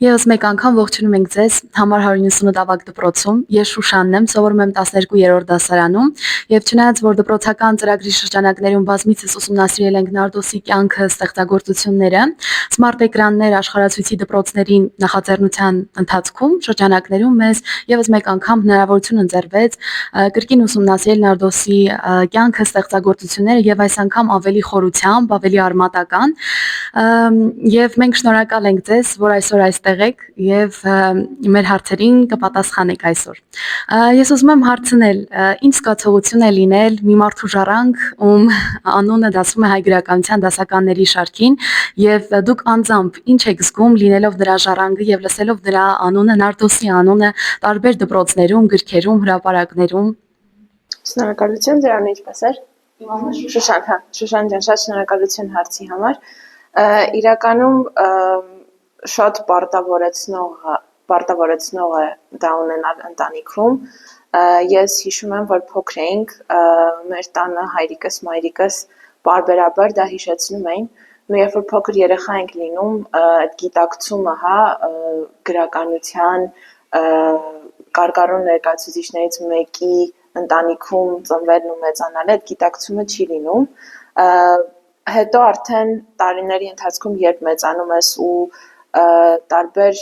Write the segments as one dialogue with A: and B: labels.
A: Եվս մեկ անգամ ողջունում ենք ձեզ համար 198 ավագ դպրոցում։ Ես Շուշանն եմ, սովորում եմ 12-րդ դասարանում եւ չնայած որ դպրոցական ծրագրի շրջանակներում բազմիցս ուսումնասիրել ենք Նարդոսի կյանքը, ստեղծագործությունները, սմարթ էկրաններ, աշխարհացույցի դպրոցներին նախաձեռնության ընթացքում շրջանակներում մեզ եւս մեկ անգամ հնարավորություն ընձեռվեց կրկին ուսումնասիրել Նարդոսի կյանքը, ստեղծագործությունները եւ այս անգամ ավելի խորությամբ, ավելի արմատական եւ մենք շնորհակալ ենք ձեզ, որ այսօր այստեղ եք եւ մեր հարցերին կպատասխանեք այսօր։ Ես ուզում եմ հարցնել, ինչ զգացողություն է լինել մի մարդու ժառանգ, ում անունը դասվում է հայ գրականության դասականների շարքին եւ դուք անձամբ ինչ եք զգում լինելով նրա ժառանգը եւ լսելով նրա անունը, Նարդոսի անունը տարբեր դպրոցներում, գրքերում, հրապարակներում։
B: Շնորհակալություն դրան ինչպես էր։ Շուշան ջան, շատ շնորհակալություն հարցի համար։ Իրականում շատ պարտավորեցնող է դա ունենալ ընտանիքում։ Ես հիշում եմ, որ փոքր էինք, մեր տանը հայրիկս, մայրիկս բարբերաբար դա հիշեցնում էին, ու երբ որ փոքր երեխա ենք լինում, այդ գիտակցումը, գրականության, կարկառուն ներկայացուցիչներից մեկի ընտանիքում ծնվելն ու մեծանալը, այդ գիտակցումը չի լինում։ Հետո արդեն տարիների ընթացքում երբ մեծանում ես ու տարբեր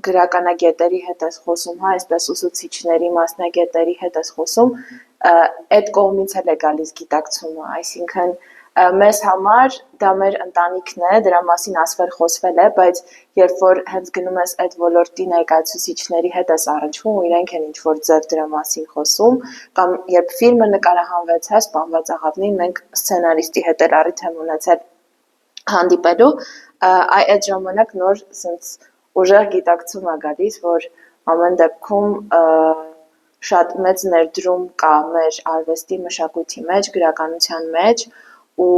B: գրականագետերի հետ ես խոսում, այսպես ուսուցիչների, մասնագետերի հետ ես խոսում, այդ կողմից էլ է գալիս գիտակցումը, այսինքն մեզ համար դա մեր ընտանիքն է, դրա մասին ասվել խոսվել է, բայց երբ որ հենց գնում ես այդ ոլորտի ներկայացուցիչների հետ ես առնչվում ու իրենք են ինչ-որ ձև դրա մասին խոսում, կամ երբ ֆիլմը նկարահանվեց, սպանված աղավնին, մենք սցենարիստի հետ էլ առիթ եմ ունեցել հանդիպելու, այդ ժամանակ նոր ուժեղ գիտակցում է գալիս, որ ամեն դեպքում շատ մեծ ներդրում կա մեր արվեստի մշակույթի մեջ, գրականության մեջ, ու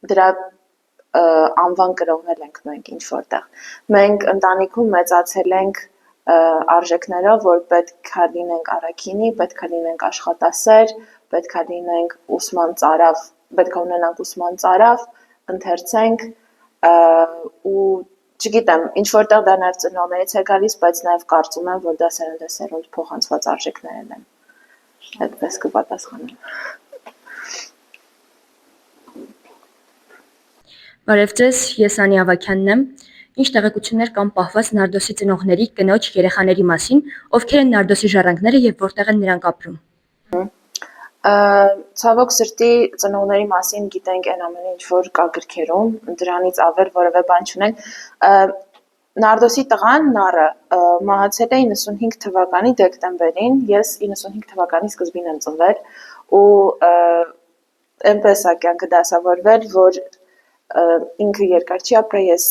B: դրա անվան կրողներ ենք մենք ինչ որտեղ։ Մենք ընտանիքում մեծացել ենք արժեքներով, որ պետք է լինենք առաքինի, պետք է լինենք աշխատասեր, պետք է լինենք պետք է ունենանք ուսման ծարավ, ընթերցենք ու չգիտեմ, ինչ որտեղ դա նաև ծնողներից է գալիս, բայց նաև կարծում եմ, որ դա սերնդեսերունդ փոխանցված արժեքներ են։ Այդպես կպատասխանեմ։
A: Բարև ձեզ, ես Անի Ավագյանն եմ։ Ինչ տեղեկություններ կան պահված Նարդոսի ծնողների, կնոջ, երեխաների մասին, ովքեր են Նարդոսի ժառանգները եւ որտեղ են նրանք ապրում։
B: Ցավոք սրտի ծնողների մասին գիտենք այն ամենը, ինչ որ կա գրքերում, դրանից ավել որևէ բան չունենք։ Նարդոսի տղան Նարը մահացել է 95 թվականի դեկտեմբերին, ես 95 թվականի սկզբին եմ ծնվել ու այնպես է կյանքը դասավորվել, որ ինքը երկար չի ապրել, ես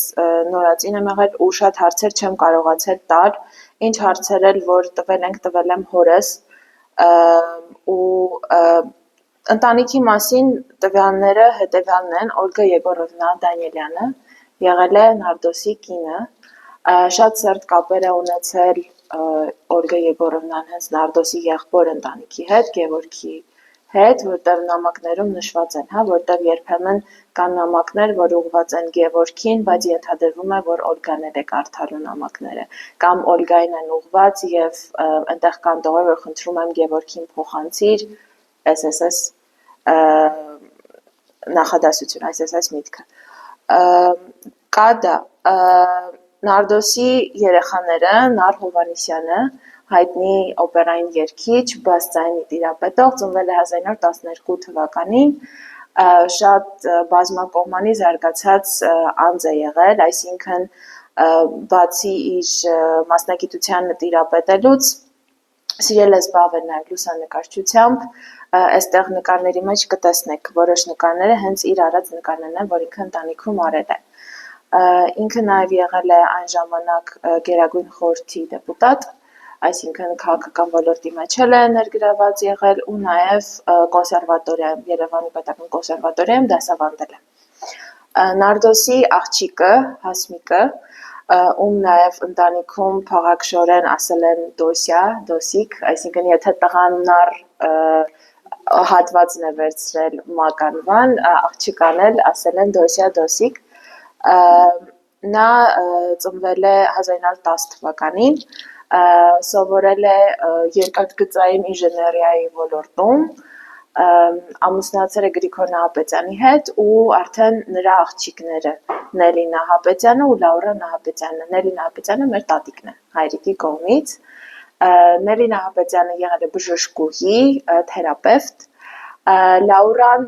B: նորածին եմ եղել ու շատ հարցեր չեմ կարողացել տալ, ինչ հարցեր էլ որ տվել եմ հորս ու ընտանիքի մասին տվյալները հետևյալն են, Օլգա Եգորովնա Դանիելյանը եղել է Նարդոսի կինը, շատ սերտ կապեր է ունեցել Օլգա Եգորովնան հենց Նարդոսի եղբոր ընտանիքի հետ, Գևորգի հետ, որտեղ նամակներում նշված են, որտեղ երբեմն կան նամակներ, որ ուղղված են Գևորգին, բայց ենթադրվում է, որ Օլգան էլ է կարդալու նամակները, կամ Օլգային են ուղղված եւ այնտեղ կան տողեր, որ խնդրում եմ Գևորգին փոխանցիր SSS նախադասություն, SSS միտքը։ Կա դա Նարդոսի երեխաները, Նար Հովհաննիսյանը, հայտնի օպերային երգիչ, բասձայնի տիրապետող, ծնվել է 1912 թվականին, շատ բազմակողմանի զարգացած անձ է եղել, այսինքն բացի իր մասնագիտությանը տիրապետելուց, Սիրել է զբաղվել նաև լուսանկարչությամբ, այստեղ նկարների մեջ կտեսնեք որոշ նկարները հենց իր արած նկարներն են, որ ինքը ընտանիքում արել է։ Ինքը նաև եղել է այն ժամանակ Գերագույն խորհրդի դեպուտատ, այսինքն քաղաքական ոլորտի մեջ էլ է ներգրաված եղել ու նաև կոնսերվատորիայում, Երևանի պետական կոնսերվատորիայում դասավանդել է։ Նարդոսի աղջիկը Հասմիկը, ում նաև ընտանիքում փաղաքշորեն ասել են Դոսյա, Դոսիկ, այսինքն եթե տղան նար հատվածն է վերցրել մականվան, աղջկան էլ ասել են Դոսյա, Դոսիկ։ Նա ծնվել է 1910 թվականին, սովորել է երկաթգծային ինժեներիայի ոլորտում, ամուսնացել է Գրիգոր Նահապետյանի հետ ու արդեն նրա աղջիկները Նելի Նահապետյանը ու Լաուրա Նահապետյանը։ Նելի Նահապետյանը մեր տատիկն է հայրիկի կողմից։ Նելի Նահապետյանը եղել է բժշկուհի, թերապևտ։ Լաուրան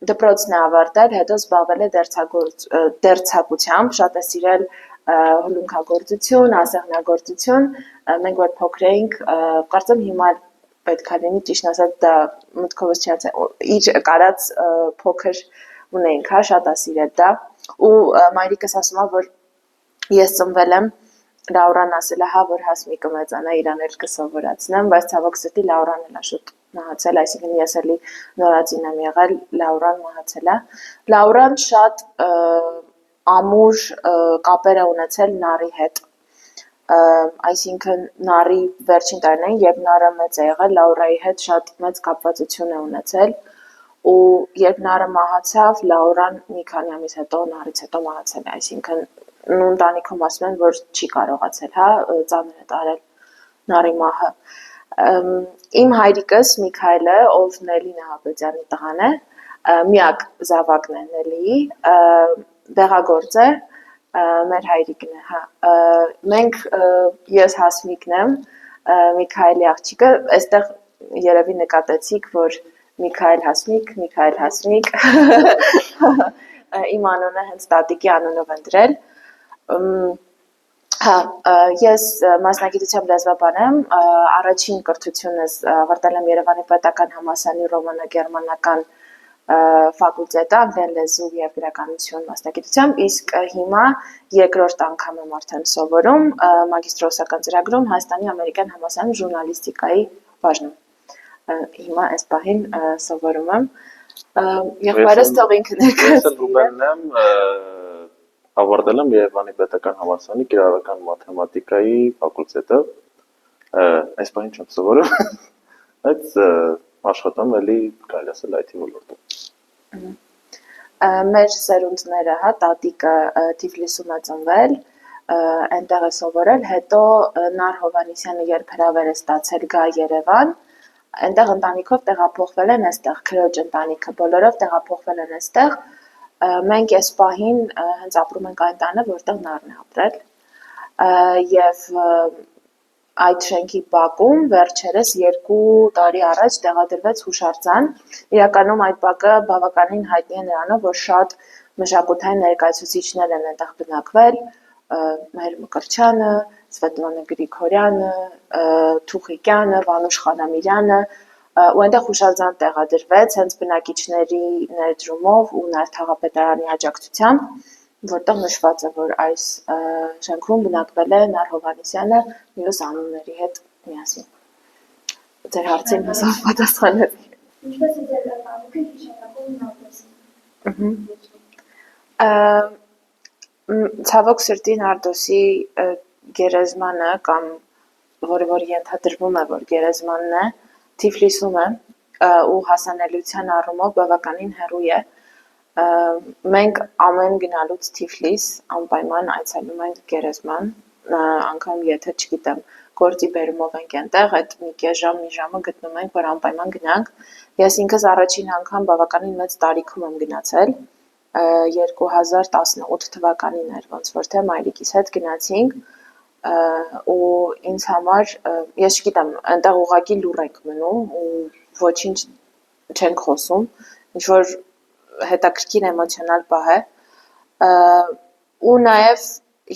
B: դպրոցն է ավարտել, հետո զբաղվել է դերձակությամբ, շատ է սիրել հուլունքագործություն, ասեղնագործություն, մենք որ փոքր էինք, կարծեմ հիմա պետք է լինի ճիշտ ասած դա մտքովս չի անցել, իր կարած փոքր ունեինք, հա, շատ է սիրել դա, ու մայրիկս ասում է, որ ես ծնվել եմ, Լաուրան ասել է, հա, որ Հասմիկը մեծանա, իրան էլ կսովորացնեմ, բայց ցավոք սրտի Լաուրան էլ է շուտ մահացել, այսինքն ես էլի նորածին եմ եղել, Լաուրան մահացել է։ Լաուրան շատ ամուր կապեր է ունեցել Նարի հետ, այսինքն Նարի վերջին տարիներին, երբ Նարը մեծ է եղել, Լաուրայի հետ շատ մեծ կապվածություն է ունեցել, ու երբ Նարը մահացավ, Լաուրան մի քանի ամիս հետո Նարից հետո մահացել է, այսինքն ընտանիքում ասում են, որ չի կարողացել, հա, ծանր է տարել Նարի մահը։ Իմ հայրիկս Միքայելը, ով Նելի Նահապետյանի տղան է, միակ զավակն է Նելիի, դեղագործ է, մեր հայրիկն է, հա։ Մենք ես Հասմիկն եմ, Միքայելի աղջիկը, այստեղ երևի նկատեցիք, որ Միքայել Հասմիկ, իմ անունը հենց տատիկի անունով են դրել։ Հա, ես մասնագիտությամբ լեզվաբան եմ, առաջին կրթությունս ավարտել եմ Երևանի պետական համալսարանի ռոմանա-գերմանական ֆակուլտետը, անգլերեն լեզու եւ գրականություն մասնագիտությամբ, իսկ հիմա երկրորդ անգամ եմ արդեն սովորում մագիստրոսական ծրագրում Հայաստանի ամերիկյան համալսարանի ժուրնալիստիկայի բաժնում։ Հիմա այս պահին սովորում եմ։ Եղբայրս թող ինքը ներկայացնի։
C: Ավարտել եմ Երևանի պետական համալսարանի կիրառական մաթեմատիկայի ֆակուլտետը, այս պահին չեմ սովորում, բայց աշխատում էլի կարելի ասել IT ոլորտում։
B: Մեր սերունդները, հա, տատիկը Թիֆլիսում է ծնվել, այնտեղ է սովորել, հետո Նար Հովհաննիսյանը երբ հրավեր է ստացել գա Երևան, այնտեղ ընտանիքով տեղափոխվել են այստեղ, քրոջ ընտանիքը բոլորով տեղափոխվել են այստեղ, մենք այս պահին հենց ապրում ենք այն տանը, որտեղ Նարն է ապրել, և այդ շենքի բակում վերջերս 2 տարի առաջ տեղադրվեց հուշարձան, իրականում այդ բակը բավականին հայտնի է նրանով, որ շատ մշակութային ներկայացուցիչներ են այնտեղ բնակվել, Մհեր Մկրտչյանը, Սվետլանա Գրիգորյանը, Թուխիկյանը, Վանուշ Խանամիրյանը, ու այնտեղ հուշարձան տեղադրվեց հենց բնակիչների ներդրումով ու նաև թաղապետարանի աջակցությամբ, որտեղ նշված է, որ այս շենքում բնակվել է Նար Հովհաննիսյանը մյուս անունների հետ միասին։ Ձեր հարցին հուսով պատասխանել։
D: Ինչպես է ձեր ընտանիքը հիշատակում Նարդոսին։
B: Ցավոք սրտի Նարդոսի գերեզմանը կամ որ ենթադրվում է, որ գերեզմանն է, Թիֆլիսում է ու հասանելիության առումով բավականին հեռու է։ Մենք ամեն գնալուց Թիֆլիս անպայման այցելում ենք գերեզման, անգամ եթե չգիտեմ, գործի բերումով ենք այնտեղ, այդ մի կես ժամ, մի ժամը գտնում ենք, որ անպայման գնանք։ Ես ինքս առաջին անգամ բավականին մեծ տարիքում եմ գնացել, 2018 թվականին էր, ոնց որ թե մայրիկիս հետ գնացինք, ու ինձ համար, ես չգիտեմ, այնտեղ ուղղակի լուռ ենք մնում ու ոչինչ չենք խոսում, ինչ-որ հետաքրքիր էմոցիոնալ պահ է, ու նաև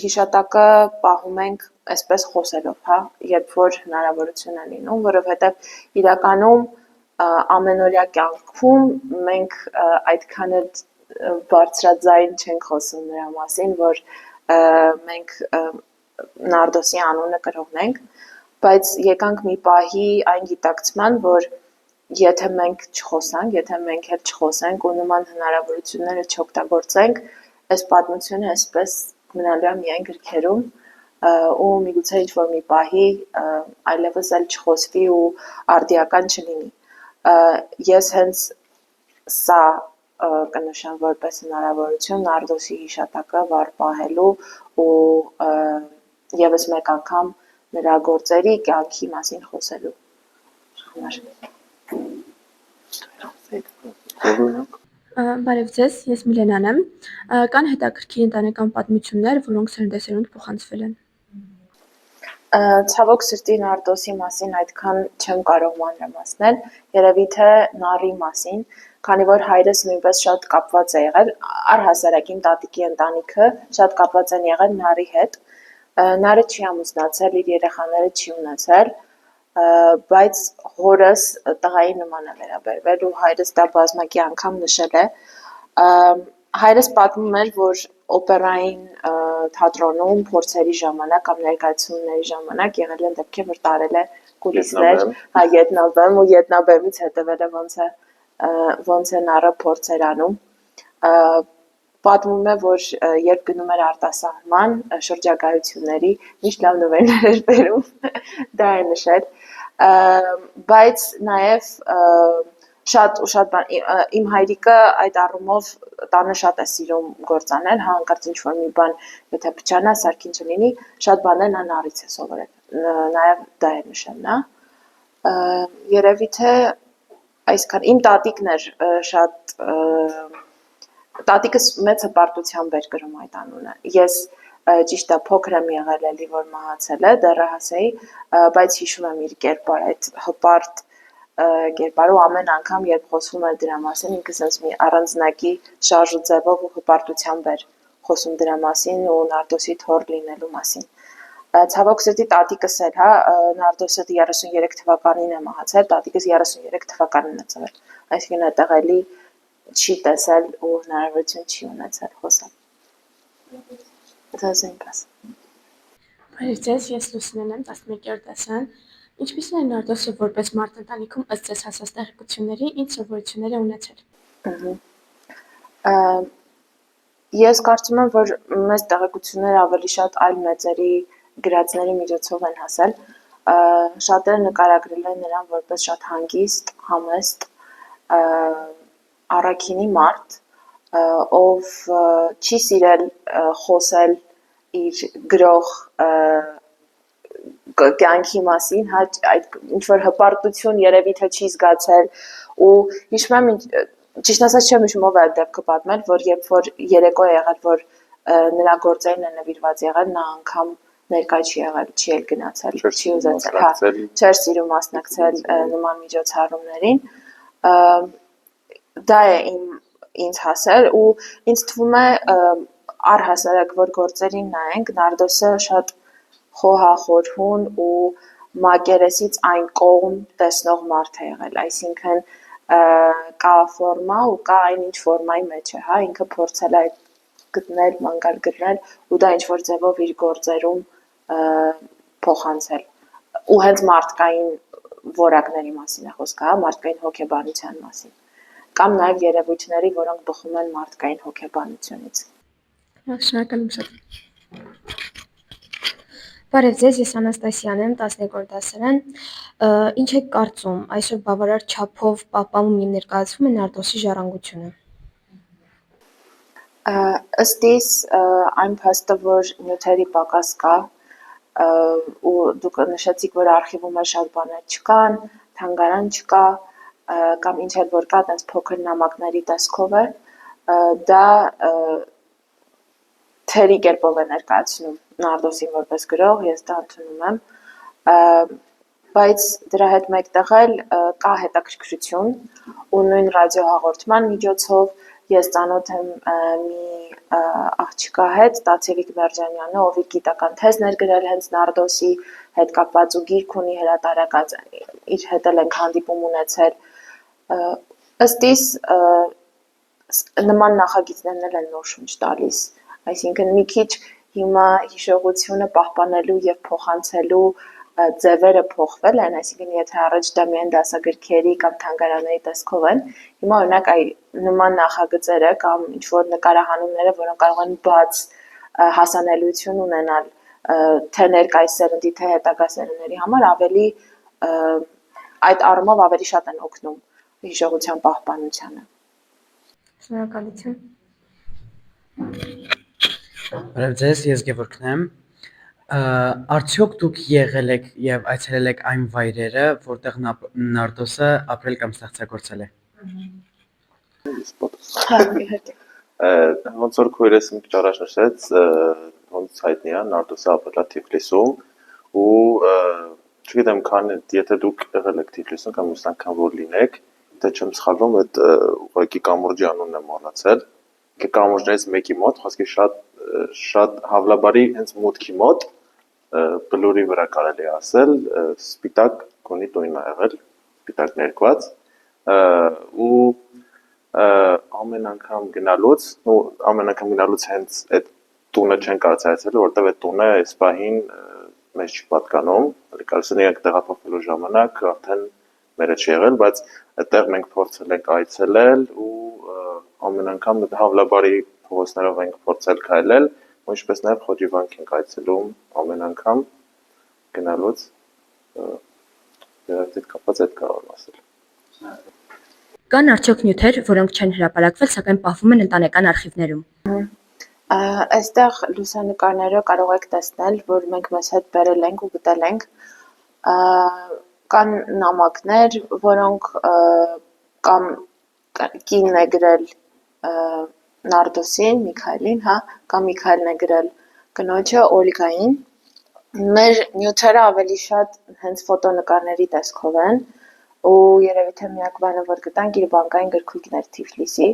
B: հիշատակը պահում ենք այսպես խոսելով, հա, երբ որ հնարավորություն է լինում, որովհետև իրականում ամենօրյա կյանքում մենք այդքան էլ բարձրաձայն չենք խոսում նրա մասին, որ մենք Նարդոսի անունը կրողնենք, բայց եկանք մի պահի այն գիտակցման, որ եթե մենք չխոսանք, եթե մենք էլ չխոսենք ու նման հնարավորությունները չօգտագործենք, այս պատմությունը այսպես մնալու է միայն գրքերում ու միգուցե ինչ-որ մի պահի այլևս էլ չխոսվի ու արդիական չլինի։ Ես հենց սա կնշեմ որպես հնարավորություն Նարդոսի հիշատակը վառ պահելու ու ևս մեկ անգամ նրա գործերի կյանքի մասին խոսելու համար։
E: Բարև ձեզ, ես Միլենան եմ։ Կան հետաքրքիր ընտանեկան պատմություններ, որոնք սերնդեսերունդ փոխանցվել են։
B: Ցավոք սրտի Նարդոսի մասին այդքան չեմ կարող մանրամասնել, երևի թե Նարի մասին, քանի որ հայրս նույնպես շատ կապված է եղել, առհասարակ իմ տատիկի ընտանիքը շատ կապված են եղել Նարի հետ։ Նարը չի ամուսնացել, իր երեխաները չի ունեցել, բայց հորս տղայի նման է վերաբերվել ու հայրս դա բազմակի անգամ նշել է։ Հայրս պատմում էր, որ օպերային թատրոնում փորձերի ժամանակ կամ ներկայացումների ժամանակ եղել են դեպքեր, որ տարել է կուլիսներ, հա, ետնաբեմ ու ետնաբեմից հետևել է ոնց է նարը փորձեր անում։ Պատմում է, որ երբ գնում էր արտասահման շրջագայությունների, միշտ լավ նվերներ էր բերում, դա է նշել, բայց նաև շատ բան, իմ հայրիկը այդ առումով տանը շատ է սիրում գործանել, հանկարծ ինչ-որ մի բան, եթե փչանա, սարքին չլինի, շատ բաներ նա նարից է սովորել, նաև դա է նշել նա, երևի թե այսքան, իմ տատիկն էր շատ, տատիկս մեծ հպարտությամբ էր կրում այդ անունը, ես ճիշտ է փոքր եմ եղել էլի, որ մահացել է, դեռահաս էի, բայց հիշում եմ իր կերպար, այդ հպարտ կերպարը ու ամեն անգամ, երբ խոսվում էր դրա մասին, ինքը sense մի առանձնակի շարժ ու ձևով ու հպարտությամբ էր խոսում դրա մասին ու Նարդոսի թոռ լինելու մասին։ Ցավոք սրտի տատիկս էլ, հա, Նարդոսը 33 թվականին է մահացել, տատիկս 33 թվականին է ծնվել, այսինքն այդտեղ էլի չի տեսել ու հնարավորություն չի ունեցել խոսալ։ Ձեզ ինքս։
E: Բարև ձեզ, ես Լուսինեն եմ, 11-րդ դասարան։ Ինչպիսին է Նարդոսը որպես մարդ ընտանիքում ըստ ձեզ հասած տեղեկությունների, ինչ սովորություններ է ունեցել։
B: Ես կարծում եմ, որ մեզ տեղեկությունները ավելի շատ այլ մեծերի գրածների միջոցով են հասել։ Շատերը նկարագրել են նրան որպես շատ հանգիստ, համեստ, առաքինի մարդ, ով չի սիրել խոսել իր գրող կյանքի մասին, հա, այդ ինչ-որ հպարտություն երևի թե չի զգացել ու հիշում եմ, ճիշտ ասած չեմ հիշում ով է այդ դեպքը պատմել, որ երբ որ երեկո է եղել, որ նրա գործերն է նվիրված եղել, նա անգամ ներկա չի եղել, չի էլ գնացել, չի ուզեցել, հա, չէր սիրում մասնակցել նման միջոցառումներին, դա է ինձ հասել ու ինձ թվում է առհասարակ, որ գործերին նայենք, Նարդոսը շատ խոհախորհուն ու մակերեսից այն կողմ տեսնող մարդ է եղել, այսինքն կա ֆորմա ու կա այն ինչ ֆորմայի մեջ է, հա, ինքը փորձել է գտնել, մանգալ գտնել ու դա ինչ-որ ձևով իր գործերում փոխանցել ու հենց մարդկային որակների մասին է խոսքը, հա, մարդկային հոգեբանության մասին կամ նաև երևույթների, որոնք բխում են մարդկային հոգեբանությունից։
E: Շնորհակալ եմ շատ։ Բարև ձեզ, ես Անաստասիան եմ, 12-րդ դասարան։ Ինչ եք կարծում, այսօր բավարար չափով պահպանվում եւ ներկայացվում է Նարդոսի ժառանգությունը։
B: Ըստ իս այն փաստը, որ նյութերի պակաս կա ու դուք նշեցիք, որ արխիվում է շատ բաներ չկան, թանգարան չկա կամ ինչ էլ որ կա, այդպես փոքր նամակների տեսքով է, դա թերի կերպով է ներկայացնում Նարդոսին որպես գրող, ես դա ընդունում եմ, բայց դրա հետ մեկտեղ էլ կա հետաքրքրություն ու նույն ռադիոհաղորդման միջոցով ես ծանոթ եմ մի աղջկա հետ, Տացելիկ Մերժանյանը, ով իր գիտական թեզներ գրել հենց Նարդոսի հետ կապված ու գիրք ունի հրատարակած, իր հետ էլ ենք հանդիպում ունեցել։ Ըստ իս նման նախագիծներն էլ են նոր շունչ տալիս, այսինքն մի քիչ հիմա հիշողությունը պահպանելու եւ փոխանցելու ձևերը փոխվել են, այսինքն եթե առաջ դա միայն դասագրքերի կամ թանգարանների տեսքով են, հիմա օրինակ նման նախագծերը կամ ինչ որ նկարահանումները, որոնք կարող են բաց հասանելիություն ունենալ թե ներկայիս սերնդի, թե հետագա սերունդների համար ավելի այդ առումով ավելի շատ են օգնում հիշողության պահպանությանը։
E: Շնորհակալություն։
F: Բարև ձեզ, ես Գևորգն եմ։ Արդյոք դուք եղել եք եւ այցելել եք այն վայրերը, որտեղ Նարդոսը ապրել կամ ստեղծագործել է։
B: Հա, իհարկե։
C: Ոնց որ քույրս մի քիչ առաջ նշեց, ոնց հայտնի է, Նարդոսը ապրել է Թիֆլիսում ու չգիտեմ, եթե դուք եղել եք Թիֆլիսում կամ մյուս անգամ որ լինեք, եթե չեմ սխալվում, այդ ուղղակի կամուրջի անունն եմ մոռացել։ Կամուրջներից մեկի մոտ, խոսքի շատ հավլաբարի հենց մուտքի մոտ բլուրի վրա կարելի ասել, սպիտակ գունի տույն ա եղել, սպիտակ ներկված ու ամեն անգամ գնալուց հենց այդ տունը չեն կարծի այցելել, որովհետև այդ տունը այս պահին մեզ չի պատկանում, կարծես իրենք տեղափոխվելու ժամանակ արդեն մերը չի եղել, բայց այդտեղ մենք փորձել ենք այցելել ու ամեն անգամ հավլաբարի փողոցներով ենք փորձել քայլել, ու ինչպես նաև Խոջիվանք ենք այցելում ամեն անգամ գնալուց, դրանից կապված այդ կարող եմ ասել։
G: Կան արդյոք նյութեր, որոնք չեն հրապարակվել, սակայն պահվում են ընտանեկան արխիվներում։
B: Այստեղ լուսանկարները կարող եք տեսնել, որ մենք մեզ հետ բերել ենք ու գտել ենք։ Կան նամակներ, որոնք կամ կինն է գրել Նարդոսին, Միքայելին, հա, կամ Միքայելն է գրել կնոջը Օլգային։ Մեր նյութերը ավելի շատ հենց ֆոտոնկարների տեսքով են, ու երևի թե միակ բանը, որ գտանք, իր բանկային գրքույկն էր Թիֆլիսի,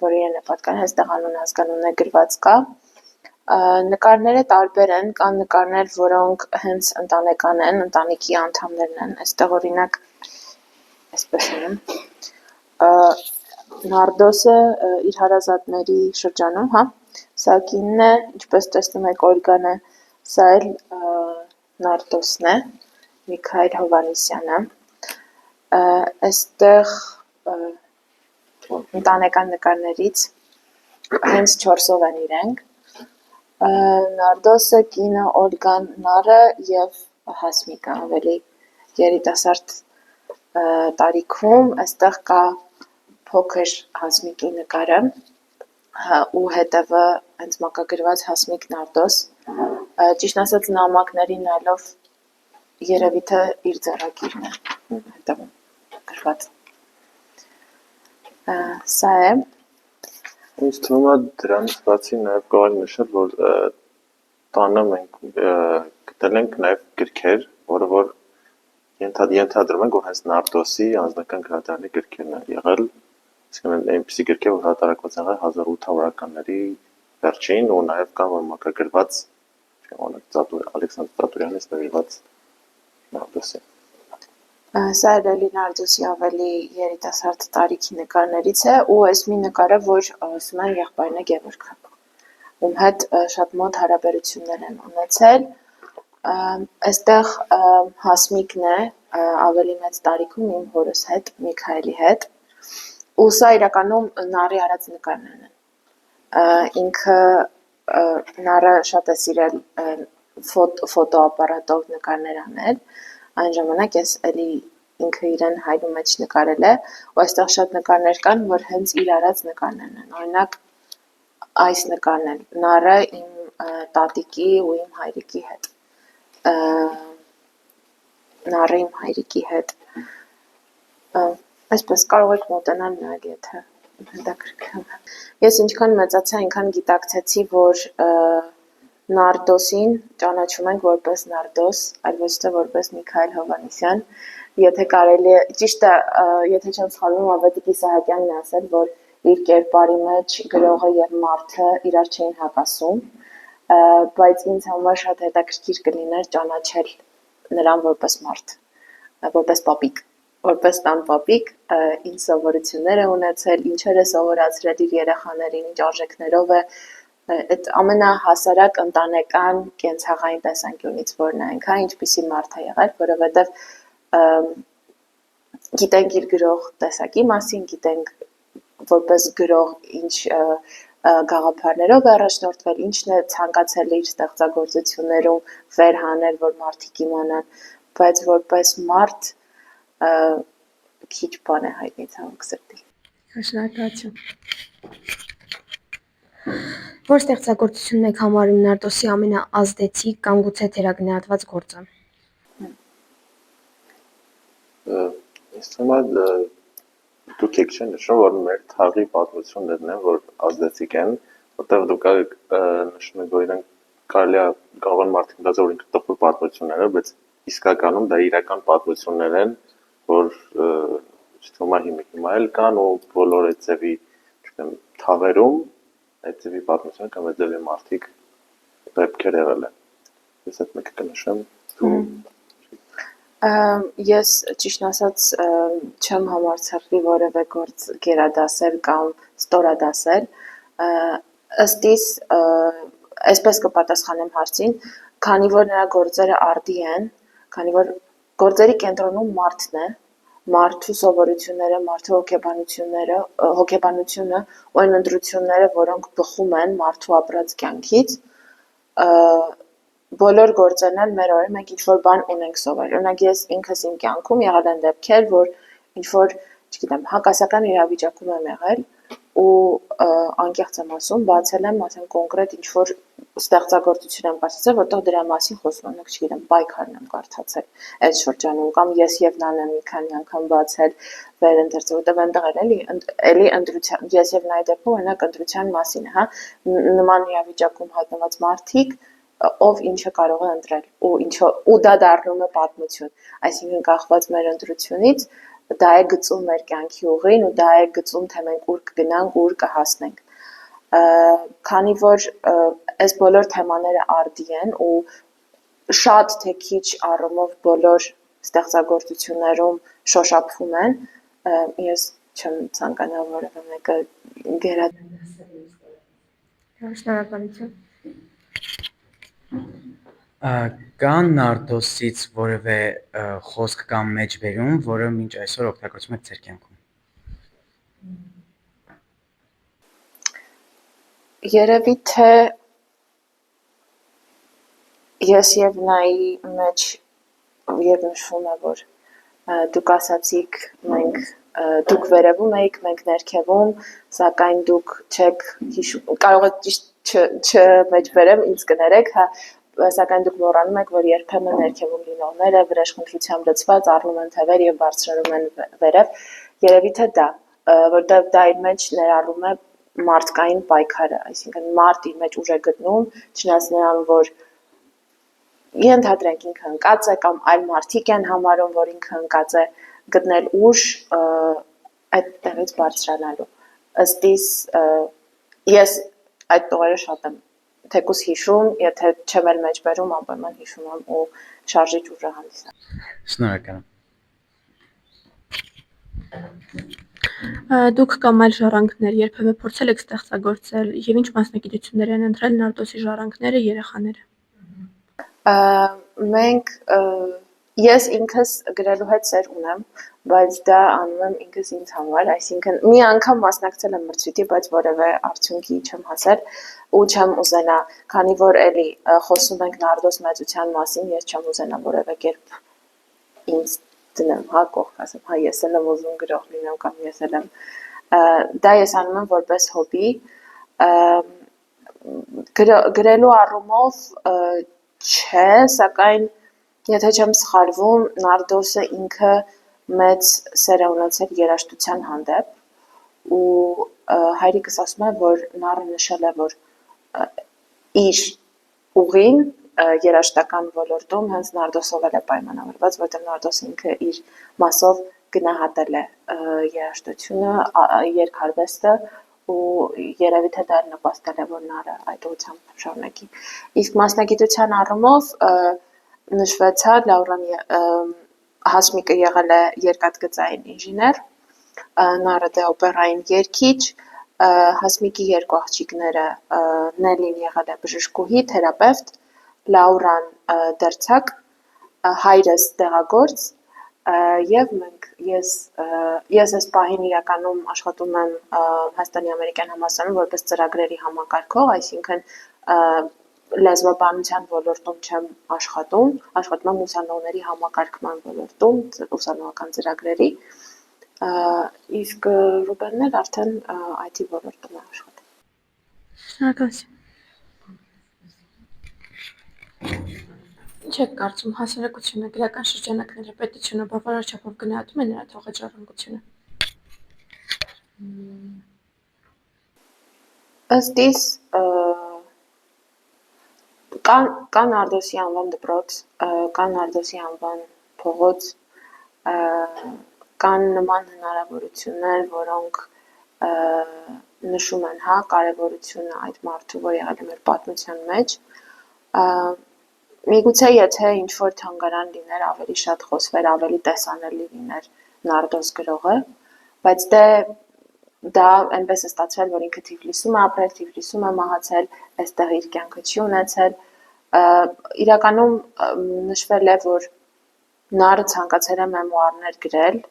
B: որ իրեն է պատկանում, հենց տեղ անուն ազգանունն է գրված կա։ Նկարները տարբեր են, կան նկարներ, որոնք հենց ընտանեկան են, ընտանիքի անդամներն են, այստեղ օրինակ այսպես են։ Նարդոսը իր հարազատների շրջանում, հա, սա կինն է, ինչպես տեսնում եք Օլգան է, սա էլ Նարդոսն է, Միքայել Հովհաննիսյանը, այստեղ ընտանեկան նկարներից հենց 4-ով են իրենք, Նարդոսը, կինը, Օլգան, Նարը և Հասմիկը, ավելի երիտասարդ տարիքում, այստեղ կա փոքր Հասմիկի նկարը ու հետևը հենց մակագրված Հասմիկ Նարդոս, ճիշտ ասած նամակների նայելով երևի թե իր ձեռագիրն է հետևում գրված։ Սա է։
C: Ինձ թվում է դրանից բացի նաև կարող ենք նշել, որ տանը մենք գտել ենք նաև գրքեր, որը որ ենթադրում ենք, որ հենց Նարդոսի անձնական գրադարանի գրքերն են եղել, այսինքն այնպիսի գրքեր, որ հրատարակված են եղել 1800-ականների վերջին ու նաև կան որ մակագրված, Ալեքսանդր Ծատուրյանից նվիրված Նարդոսին։
B: Սա Էլի Նարդոսի ավելի երիտասարդ տարիքի նկարներից է ու այս մի նկարը, որ ասում են եղբայրն է Գևորգը, ում հետ շատ մոտ հարաբերություններ են ունեցել։ Այստեղ Հասմիկն է ավելի մեծ տարիքում իմ հորս հետ, Միքայելի հետ, ու սա իրականում Նարի արած նկարներն են։ Ինքը Նարը շատ է սիրել ֆոտոապարատով նկարներ անել, այն ժամանակ ես էլի ինքը իրեն հայրու մեջ նկարել է, ու այստեղ շատ նկարներ կան, որ հենց իր արած նկարներն են, օրինակ այս նկարն են, Նարը իմ տատիկի ու իմ հայրիկի հետ, Նարը իմ հայրիկի հետ, այսպես կարող եք մոտենալ նայել, եթե հետաքրքրում է։ Ես ինչքան մեծացա, այնքան գիտակցեցի, որ Նարդոսին ճանաչում ենք որպես Նարդոս, այլ ոչ թե որպես Միքայել Հովհաննիսյան, եթե կարելի է, ճիշտ է, եթե չեմ սխալվում, Ավետիք Իսահակյանն է ասել, որ իր կերպարի մեջ գրողը եւ մարդը իրար չէին հակասում, բայց ինձ համար շատ հետաքրքիր կլիներ ճանաչել նրան որպես մարդ, որպես պապիկ, որպես տան պապիկ, ինչ սովորություններ է ունեցել, ինչեր է սովորացրել իր երեխաներին, ինչ արժեքներով է այդ ամենահասարակ ընտանեկան կենցաղային տեսանկյունից որ նայենք, հա, ինչպիսի մարդ է եղել, որովհետև գիտենք իր գրող տեսակի մասին, գիտենք որպես գրող ինչ գաղափարներով է առաջնորդվել, ինչն է ցանկացել իր ստեղծագործություններում վերհանել, որ մարդիկ իմանան, բայց որպես մարդ քիչ բան է հայտնի ցավոք սրտի։
E: Շնորհակալություն։
G: Որ ստեղծագործությունն եք համարում Նարդոսի ամենաազդեցիկ կամ գուցե թերագնահատված գործը։
C: Ինձ թվում է դուք եք չեն նշում, որ մեր թաղի պատմություններն են, որ ազդեցիկ են, որտեղ դուք նշում եք, որ իրենք կարող են մարդիկ դասը, որ ինքը տխուր պատմություններ է, բայց իսկականում դա իրական պատմություններ են, որ չթվում է հիմա էլ կան ու բոլոր այդ ձևի, չգիտեմ, թաղերում այդ ձևի պատմություն կամ այդ ձևի մարդիկ դեպքեր եղել են։ Ես այդ մեկը կնշեմ։
B: Ես ճիշտ ասած չեմ համարձակվի որևէ գործ գերադասել կամ ստորադասել, ըստ իս այսպես կպատասխանեմ հարցին, քանի որ նրա գործերը արդի են, քանի որ գործերի կենտրոնում մարդն է, մարդու սովորությունները, մարդու հոգեբանությունը ու այն ընտրությունները, որոնք բխում են մարդու ապրած կյանքից, բոլոր գործերն են մեր օրը մենք ինչ-որ բան ունենք սովորել։ Օրինակ ես ինքս իմ կյանքում եղել են դեպքեր, որ ինչ-որ, չգիտեմ, հակասական իրավիճակում եմ եղել ու անկեղծ եմ ասում, բացել եմ, ասեմ կոնկրետ ինչ-որ ստեղծագործություն եմ կարդացել, որտեղ դրա մասին խոսում եմ, չգիտեմ, պայքարն եմ կարդացել այդ շրջանում կամ ես եւ նան եմ մի քանի անգամ բացել վերընթերցել, որտեղ այնտեղ էլի ընտրության, ես եւ նա այդ դեպքում օրինակ ընտրության մասին է, հա, նման իրավիճակում հայտնված մարդիկ ով ինչը կարող է ընտրել ու դա դառնում է պատմություն, այսինքն կախված մեր ընտրությունից դա է գծում մեր կյանքի ուղին ու դա է գծում թե մենք ուր կգնանք, ուր կհասնենք։ Քանի որ այս բոլոր թեմաները արդի են ու շատ թե քիչ առումով բոլոր ստեղծագործություններում շոշափվում են, ես չեմ ցանկանա որևէ մեկը գերադասել։
E: Շնորհակալություն։
F: Կան Նարդոսից որևէ խոսք կամ մեջբերում, որը մինչ այսօր օգտագործում եք ձեր կյանքում։
B: Երևի թե ես եւ նայի մեջ եւ նշվում է, որ դուք ասացիք մենք դուք վերևում եք, մենք ներքևում, սակայն դուք չեք հիշում, կարող եք ճիշտ չմեջբերեմ, ինձ կներեք, հա, սակայն դուք մոռանում եք, որ երբեմն ներքևում լինողները վրեժխնդրությամբ լցված առնում են թևեր եւ բարձրանում են վերև, երևի թե դա, որտեղ դա իր մեջ ներառում է մարդկային պայքարը, այսինքն մարդ իր մեջ ուժ է գտնում, չնայած նրան, որ ենթադրենք ինքը ընկած է կամ այլ մարդիկ են համարում, որ ինքը ընկած է, գտնել ուժ այդ տեղից բարձրանալու։ Ըստ իս ես այդ տողերը շատ եմ թեկուս հիշում, եթե չեմ էլ մեջբերում, անպայման հիշում եմ ու շարժիչ ուժ է հանդիսանում։
F: Շնորհակալ եմ։
E: Դուք կամ այլ ժառանգներ երբևէ փորձել եք ստեղծագործել եւ ինչ մասնագիտություններ են ընտրել Նարդոսի ժառանգները, երեխաները։
B: Մենք ես ինքս գրելու հետ սեր ունեմ, բայց դա անում եմ ինքս ինձ համար, այսինքն մի անգամ մասնակցել եմ մրցույթի, բայց որևէ արդյունքի չեմ հասել ու չեմ ուզենա, քանի որ էլի խոսում ենք Նարդոս մեծության մասին, ես չեմ ուզենա որևէ կերպ ինձ դնեմ, հա, կողք ասեմ, հա, ես էլ եմ ուզում գրող լինեմ կամ ես էլ եմ, դա ես անում եմ որպես հոբի, գրելու առումով չէ, սակայն եթե չեմ սխալվում, Նարդոսը ինքը մեծ սեր է ունեցել երաժշտության հանդեպ ու հայրիկս ասում է, որ նարը նշել է, որ իր ուղին երաժշտական ոլորտում հենց Նարդոսով էլ է պայմանավորված, որտեղ Նարդոսը ինքը իր մասով գնահատել է երաժշտությունը, երգարվեստը ու երևի թե դա նպաստել է, որ նա այդ ուղղությամբ շարունակի։ Իսկ մասնագիտության առումով նշվեցա Լաուրան Հասմիկը եղել է երկաթգծային ինժեներ, Նարը դե օպերային երգիչ, Հասմիկի երկու աղջիկները Նելին եղել է բժշկուհի, թերապևտ, Լաուրան դերձակ, հայրս դեղագործ եւ ես այս պահին իրականում աշխատում եմ Հայաստանի ամերիկյան համալսարանում որպես ծրագրերի համակարգող, այսինքն լեզվաբանության ոլորտում չեմ աշխատում եմ ուսանողների համակարգման ոլորտում, ուսանողական ծրագրերի, իսկ Ռուբենն էլ արդեն IT ոլորտում է աշխատում։
E: Շնորհակալություն։ Ինչ եք կարծում, հասարակությունը, գրական շրջանակները, պետությունը բավարար չափով գնահատում է նրա թողած ժառանգությունը։
B: Ըստ իս կան Նարդոսի անվան դպրոց, կան Նարդոսի անվան փողոց, կան նման հնարավորություններ, որոնք նշում են կարևորությունը այդ մարդու, որ եղել է մեր պատմության մեջ, միգուցե եթե ինչ-որ թանգարան լիներ, ավելի շատ խոսվեր, ավելի տեսանելի լիներ Նարդոս գրողը, բայց դա այնպես է ստացվել, որ ինքը Թիֆլիսում է ապրել, Թիֆլիսում է մահացել, այստեղ իր կյանքը չի ունեցել, իրականում նշվել է, որ Նարը ցանկացել է մեմուարներ գրել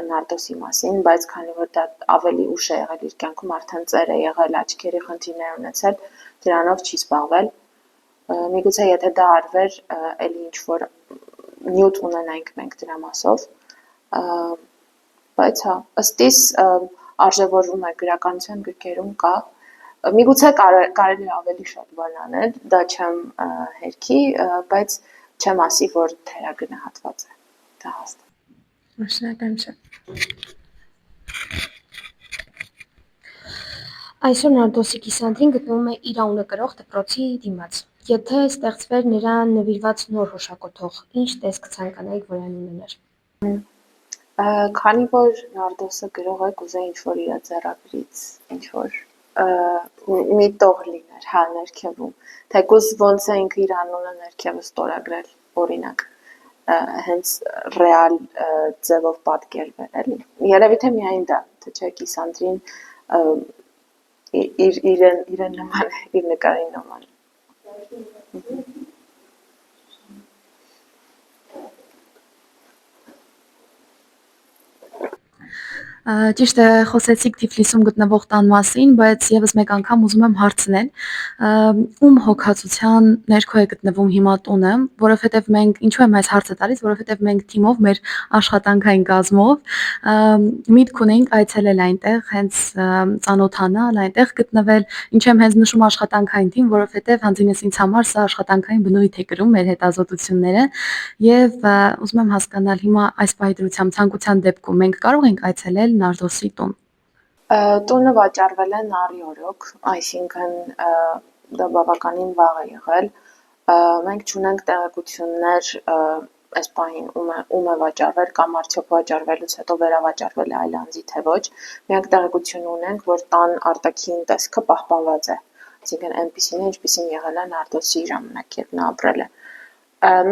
B: Նարդոսի մասին, բայց քանի որ դա ավելի ուշ է եղել իր կյանքում, արդեն ծեր է եղել, աչքերի խնդիրներ ունեցել, դրանով չի զբաղվել, միգուցե եթե դա արվեր, էլի ինչ-որ նյութ ունենայինք մենք դրա մասով, բայց ըստ իս արժևորվում է գրականության գրքերում կա, միգուցե կարելի է ավելի շատ բան անել, դա չեմ հերքի, բայց չեմ ասի, որ թերագնահատված է, դա հաստատ։
E: Շնորհակալություն։ Այսօր Նարդոսի կիսանդրին գտնվում է իր անունը կրող դպրոցի դիմաց։ Եթե ստեղծվեր նրան նվիրված նոր հուշակոթող, ինչ տեսք կցանկանայիք, որ այն ունենար։
B: Քանի որ Նարդոսը գրող է, կուզեի ինչ-որ իր ձեռագրից ինչ-որ մի տող լիներ, ներքևում, թեկուզ ոնց է ինքը իր անունը ներքևը ստորագրել, օրինակ, հենց ռեալ ձևով պատկերվել, էլի։ Երևի թե միայն դա, թե չէ կիսանդրին իրեն նման է, իր նկարին նման է։
A: Ճիշտ է, խոսեցիք Թիֆլիսում գտնվող տան մասին, բայց եւս մեկ անգամ ուզում եմ հարցնել, ում հոգացության ներքո է գտնվում հիմա տունը, որովհետեւ մենք ինչու եմ այս հարցը տալիս, որովհետեւ մենք թիմով մեր աշխատանքային կազմով միտք ունեինք այցելել այնտեղ, հենց ծանոթանալ, այնտեղ գտնվել, ինչ եմ հենց նշում աշխատանքային թիմ, որովհետեւ հանձինս ինձ համար սա աշխատանքային բնույթ է կրում մեր հետազոտությունները եւ ուզում եմ հասկանալ հիմա այս պայծրությամբ ցանկության դեպքում մենք կարող ենք այցելել Նարդոսի տուն։
B: Տունը վաճառվել է Նարի օրոք, այսինքն դա բավականին վաղ է եղել։ Մենք չունենք տեղեկություններ այս պահին ում է վաճառվել կամ արդյոք վաճառվելուց հետո վերավաճառվել է այլ անձի թե ոչ։ Մենք տեղեկություն ունենք, որ տան արտաքին տեսքը պահպանված է, այսինքն այնպիսին է, ինչպիսին եղել է Նարդոսի ժամանակ, երբ նա ապրել է։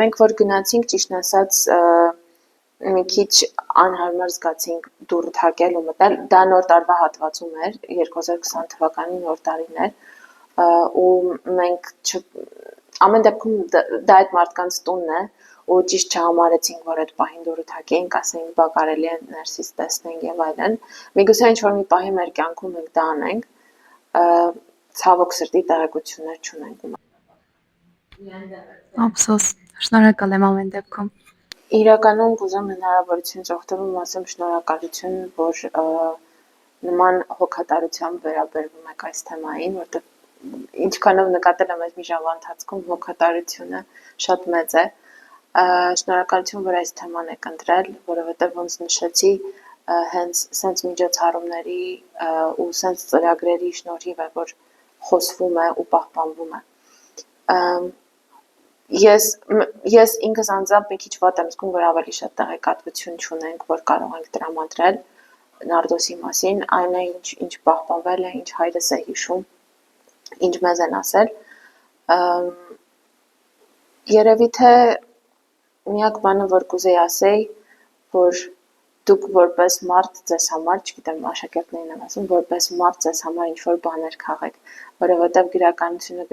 B: Մենք որ գնացինք, ճիշտն ասած, մի քիչ անհարմար զգացինք դուռը թակել ու մտնել, դա նոր տարվա հատվածում էր, 2020 թվականի նոր տարին էր, ու մենք ամեն դեպքում դա այդ մարդկանց տունն է, ու ճիշտ չհամարեցինք, որ այդ պահին դուռը թակեինք, ասեինք, բա կարելի է ներսից տեսնենք եւ այլն։ Միգուցե ինչ-որ մի պահի մեր կյանքում մենք դա անենք, ցավոք սրտի տեղեկություններ չունենք։
A: Ափսոս, շնորհակալ եմ ամեն դեպքում։
B: Իրականում կուզեմ հնարավորությունից օգտվում ասեմ շնորհակալություն, որ նման հոգատարությամբ վերաբերվում եք այս թեմային, որտեղ ինչքանով նկատել եմ այս մի ժամվա ընթացքում հոգատարությունը շատ մեծ է։ Շնորհակալություն, որ այս թեման եք ընտրել, որովհետև ոնց նշեցի, հենց սենց միջոցառումների ու սենց ծրագրերի շնորհիվ է, որ խոսվում է ու պահպանվում է։ ես ինքս անձամբ մի քիչ վատ եմ զգում, որ ավելի շատ տեղեկատվություն չունենք, որ կարող ենք տրամադրել Նարդոսի մասին, այն է ինչ պահպանվել է, ինչ հայրս է հիշում, ինչ մեզ են ասել։ Երևի թե միակ բանը, որ կուզեի ասեի, որ դուք որպես մարդ ձեզ համար, չգիտեմ, աշակերտներին եմ ասում, որպես մարդ ձեզ համար ինչ-որ բաներ քաղեք, որովհետև գրականությունը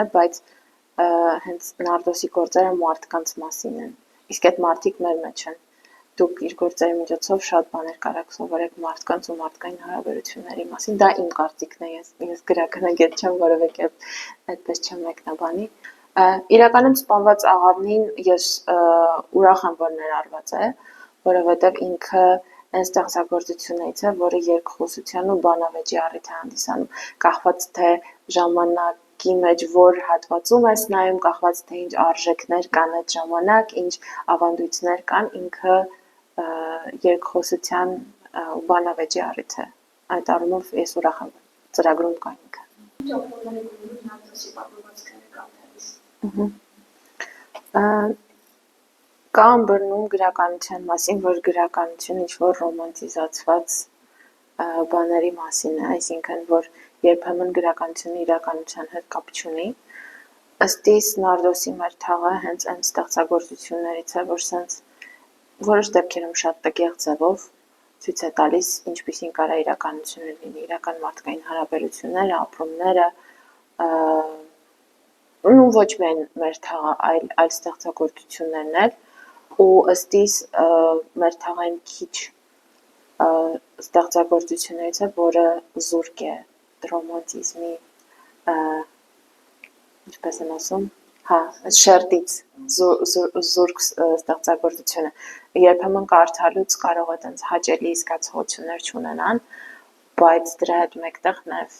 B: է, բայց հենց Նարդոսի գործերը մարդկանց մասին են, իսկ այդ մարդիկ մեր մեջ են, դուք իր գործերի միջոցով շատ բաներ կարաք սովորեք մարդկանց ու մարդկային հարաբերությունների մասին, դա իմ կարծիքն է, ես գրականագետ չեմ, որևէ կերպ այդպես չեմ մեկնաբանի, իրականում սպանված աղավնին ես ուրախ եմ, որ ներառված է, որովհետև ինքը այն ստեղծագործություններից է, որը երկխոսության ու բանավեճի առիթ է հանդիսանում, կախված թե ժամանակի մեջ որ հատվածում ես նայում, կախված թե ինչ արժեքներ կան այդ ժամանակ, ինչ ավանդույթներ կան, ինքը երկխոսության ու բանավեճի առիթ է, այդ առումով ես ուրախ եմ, ծրագրում կա ինքը։ Կա ըմբռնում գրականության մասին, որ գրականությունը ինչ-որ ռոմանտիզացված բաների մասին է, այսինքն, որ երբեմն գրականությունը իրականության հետ կապ չունի, ըստ իս Նարդոսի մեր թաղը հենց այն ստեղծագործություններից է, որ սենց որոշ դեպքերում շատ տգեղ ձևով ցույց է տալիս, ինչպիսին կարա իրականությունը լինի, իրական մարդկային հարաբերությունները, ապրումները, ու ոչ միայն մեր թաղը, այլ ստեղծագործություններն էլ, ու ըստ իս մեր թաղային քիչ ստեղծագործություններից է, որը զուրկ է ռոմանտիզմի, ինչպես են ասում, շերտից զուրկ ստեղծագործությունը, երբեմն կարդալուց կարող է տենց հաճելի զգացողություններ չունենան, բայց դրա հետ մեկտեղ նաև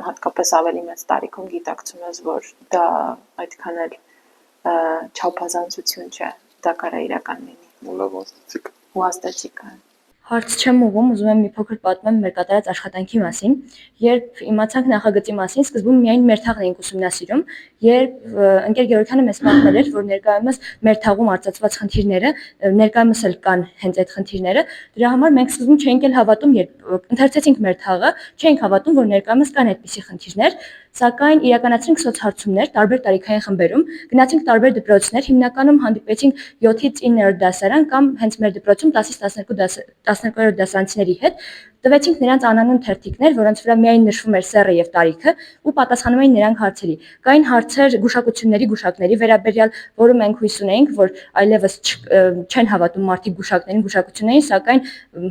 B: հատկապես ավելի մեծ տարիքում գիտակցում ես, որ դա այդքան էլ չափազանցություն չէ, դա կարա իրական լինի։
C: Լավ աստեցիկ։
B: Ու աստեցիկ է։
G: Հարց չեմ ուղում, ուզում եմ մի փոքր պատմեմ մեր կատարած աշխատանքի մասին։ Երբ իմացանք նախագծի մասին, սկզբում միայն մեր թաղն էինք ուսումնասիրում, երբ ընկեր Գևորգյանը մեզ պատմել էր, որ ներկայումս մեր թաղում արծացված խնդիրները ներկայումս էլ կան հենց այդ խնդիրները, դրա համար մենք սկզբում չէինք էլ հավատում, երբ ընթերցեցինք մեր թաղը, չէինք հավատում, որ ներկայումս կան այդպիսի խնդիրներ, սակայն իրականացրինք սոցհարցումներ տարբեր տարիքային խմբերում, գնացինք տարբեր դպրոցներ, հիմնականում հանդիպեցինք 7-ից 9-րդ դասարան կամ հենց մեր դպրոցում 10-ից 12-րդ դասարանցիների հետ, տվեցինք նրանց անանուն թերթիկներ, որոնց վրա միայն նշվում էր սեռը եւ տարիքը ու պատասխանում էին նրանք հարցերի։ Կային հարցեր գուշակությունների, գուշակների վերաբերյալ, որը մենք հույս ունեինք, որ այլևս չեն հավատում մարդիկ գուշակներին, գուշակություններին, սակայն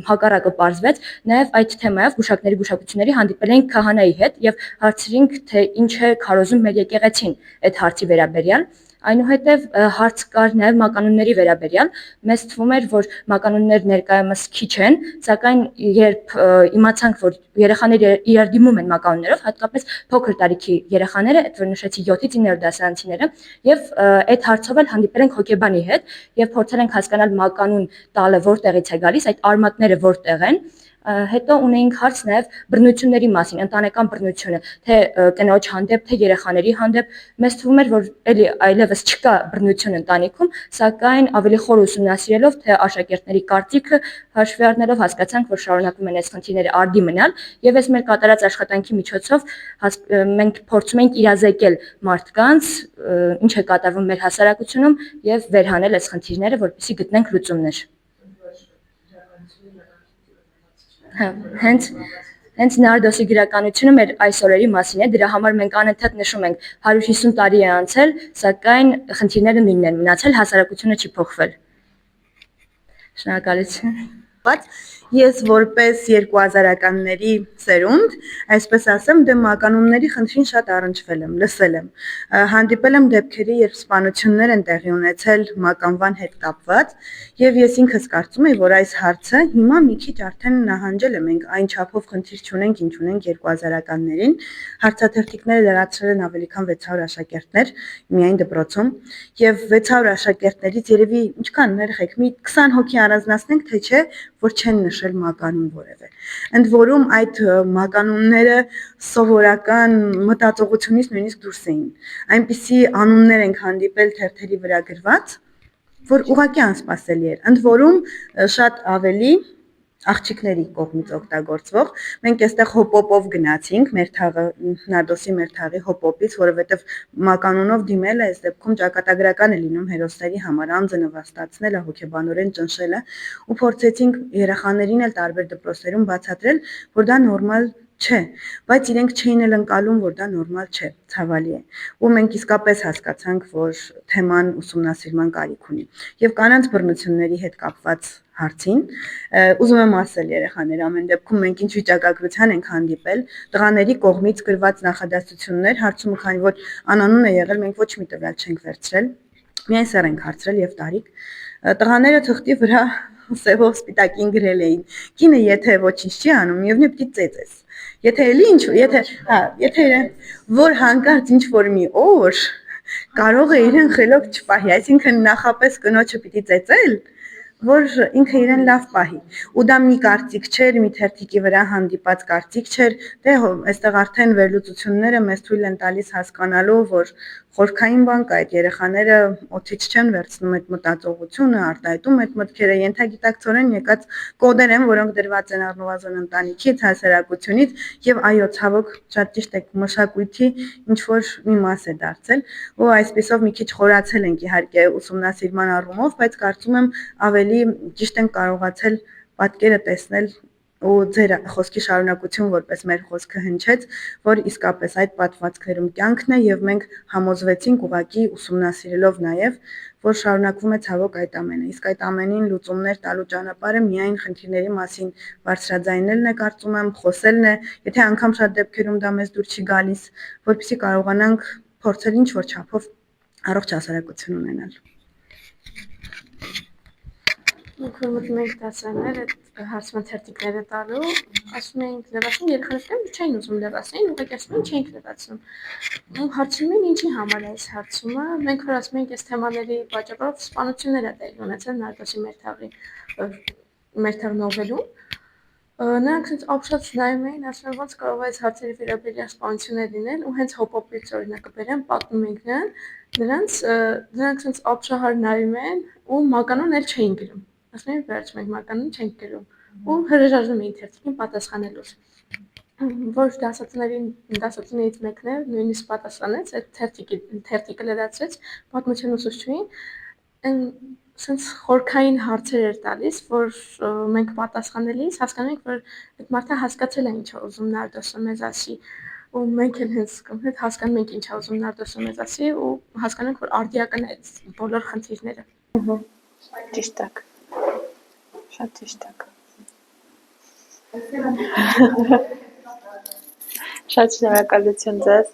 G: հակառակը պարզվեց։ Նաեւ այդ թեմայով գուշակների, գուշակությունների հանդիպել էինք քահանայի հետ եւ հարցրինք, թե ինչ է քարոզում մեր եկեղեցին այդ հարցի վերաբերյալ։ Այնուհետև հարց կար նաև մականունների վերաբերյալ, մեզ թվում էր, որ մականուններ ներկայումս քիչ են, սակայն երբ իմացանք, որ երեխաները իրար դիմում են մականուններով, հատկապես փոքր տարիքի երեխաները, այդ որ նշեցի 7-ից 9-րդ դասարանցիները, եւ այդ հարցով էլ հանդիպել ենք հոգեբանի հետ եւ փորձել ենք հասկանալ մականուն տալը որտեղից է գալիս, այդ արմատները որտեղ են։ Հետո ունեինք հարց նաև բռնությունների մասին, ընտանեկան բռնությունը, թե կնոջ հանդեպ, թե երեխաների հանդեպ, մեզ թվում էր, որ էլի այլևս չկա բռնություն ընտանիքում, սակայն ավելի խոր ուսումնասիրելով, թե աշակերտների կարծիքը հաշվի առնելով հասկացանք, որ շարունակում են այս խնդիրները արդի մնալ, եւ այս մեր կատարած աշխատանքի միջոցով մենք փորձում ենք իրազեկել մարդկանց, ինչ է կատարվում մեր հասարակությունում եւ վերհանել այս խնդիրները, որպեսզի գտնենք լուծումներ։ Հենց Նարդոսի գրականությունը մեր այս օրերի մասին է, դրա համար մենք անընդհատ նշում ենք 150 տարի է անցել, սակայն խնդիրները նույնն են մնացել, հասարակությունը չի փոխվել։ Շնորհակալություն։
H: Ես որպես 2000-ականների սերունդ, այսպես ասեմ, դե մականունների խնդրին շատ առնչվել եմ, լսել եմ։ Հանդիպել եմ դեպքերի, երբ սպանություններ են տեղի ունեցել մականվան հետ կապված, եւ ես ինքս կարծում եմ, որ այս հարցը հիմա մի քիչ արդեն նահանջել է, մենք այն չափով խնդիր չունենք, ինչ ունենք 2000-ականներին, հարցաթերթիկները լրացրել են ավելի քան 600 աշակերտներ միայն դպրոցում, եւ 600 աշակերտներից երևի ինչքան ներխեք, մի 20 հոգի առանձնացնենք, թե չէ, որ չեն նշել մականուն որևէ։ Ընդ որում այդ մականունները սովորական մտածողությունից նույնիսկ դուրս էին։ Այնպիսի անուններ ենք հանդիպել թերթերի վրա գրված, որ ուղղակի անսպասելի էր։ Ընդ որում շատ ավելի աղջիկների կողմից օգտագործվող։ Մենք այստեղ հոպոպով գնացինք մեր թաղը Նարդոսի մեր թաղի հոպոպից, որովհետև մականունով դիմելը այս դեպքում ճակատագրական է լինում հերոսների համար, անձը նվաստացնելը, հոգեբանորեն ճնշելը, ու փորձեցինք երեխաներին էլ տարբեր դպրոցներում բացատրել, որ դա նորմալ չէ, բայց իրենք չէին էլ ընկալում, որ դա նորմալ չէ, ցավալի է։ Ու մենք իսկապես հասկացանք, որ թեման ուսումնասիրման կարիք ունի։ Եվ կանանց բռնությունների հետ կապված հարցին, ուզում եմ ասել երեխաներ, ամեն դեպքում մենք ինչ վիճակագրության ենք հանդիպել, տղաների կողմից գրված նախադասություններ, հարցումը քանի որ անանուն է եղել, մենք ոչ մի տվյալ չենք վերցրել, միայն սեռ ենք հարցրել եւ տարիք։ Տղաները թղթի վրա սևով սպիտակին գրել էին. «Կինը եթե ոչինչ չի անում, միևնույն է պիտի ծեծես»։ Եթե էլի ինչ, եթե որ հանկարծ ինչ որ մի օր կարող է իրեն խելոք չպահի, այսինքն նախապես կնոջը պիտի ծեծել, որ ինքը իրեն լավ պահի։ Ու դա մի կարծիք չէր, մի թերթիկի վրա հանդիպած կարծիք չէր, դե այստեղ արդեն վերլուծությունները մեզ թույլ են տալիս հասկանալու, որ խորքային բան կա, այդ երեխաները օդից չեն վերցնում այդ մտածողությունը, արտահայտում այդ մտքերը, ենթագիտակցորեն եկած կոդեր են, որոնք դրված են առնվազն ընտանիքից, հասարակությունից եւ այո, ցավոք, շատ ճիշտ է, մշակույթի ինչ որ մի մաս է դարձել, ու այսպեսով մի քիչ խորացել ենք իհարկե ուսումնասիրման առումով, բայց կարծում եմ ավելի ճիշտ ենք կարողացել պատկերը տեսնել ու ձեր խոսքի շարունակություն որպես մեր խոսքը հնչեց, որ իսկապես այդ պատմվածքներում կյանքն է եւ մենք համոզվեցինք ուղակի ուսումնասիրելով նաեւ, որ շարունակվում է ցավոք այդ ամենը։ Իսկ այդ ամենին լուծումներ տալու ճանապարհը միայն խնդիրների մասին բարձրաձայնելն է, կարծում եմ, խոսելն է, եթե անգամ շատ դեպքերում դա մեզ դուր չի գալիս, որպեսզի կարողանանք փորձել ինչ որ չափով առողջ հասարակություն ունենալ։
E: Մենք որ մտնում ենք դասարաններ այդ հարցման թերթիկները տալու, ասում էինք լրացնում, երեխաները չէին ուզում լրացնել, ուղղակի ասում էին չենք լրացնում։ Ու հարցնում էին ինչի համար է այս հարցումը, մենք որ ասում ենք այս թեմաների պատճառով սպանություններ է տեղի ունեցել Նարդոսի մեր թաղ նովելում։ Նրանք ինձ ապշած նայում էին, ասում են ոնց կարող է այս հարցերի վերաբերյալ սպանություններ լինել, ու հենց հոպոպից օրինակը բերեմ, պատմում ենք նրանք ինձ ապշահար նայում են ու մականուն էլ չէին գրում։ Ասում էին վերջ մենք մականուն չենք գրում ու հրաժարվում էին թերթիկին պատասխանելուց։ Որ դասացիներից մեկն է նույնիսկ պատասխանեց, այդ թերթիկը լրացրեց, պատմություն ուսուցչուհին sense խորքային հարցեր էր տալիս, որ մենք պատասխանելիս հասկանում ենք, որ այդ մարդը հասկացել է ինչ է ուզում Նարդոսը մեզ ասի, ու մենք էլ հենց հասկանում ենք ինչ է ուզում Նարդոսը մեզ ասի ու հասկանում ենք, որ արդիական է այդ բոլոր խնդիրները։
B: Ճիշտ եք։ Շատ ճիշտ եք։ Շատ շնորհակալություն ձեզ։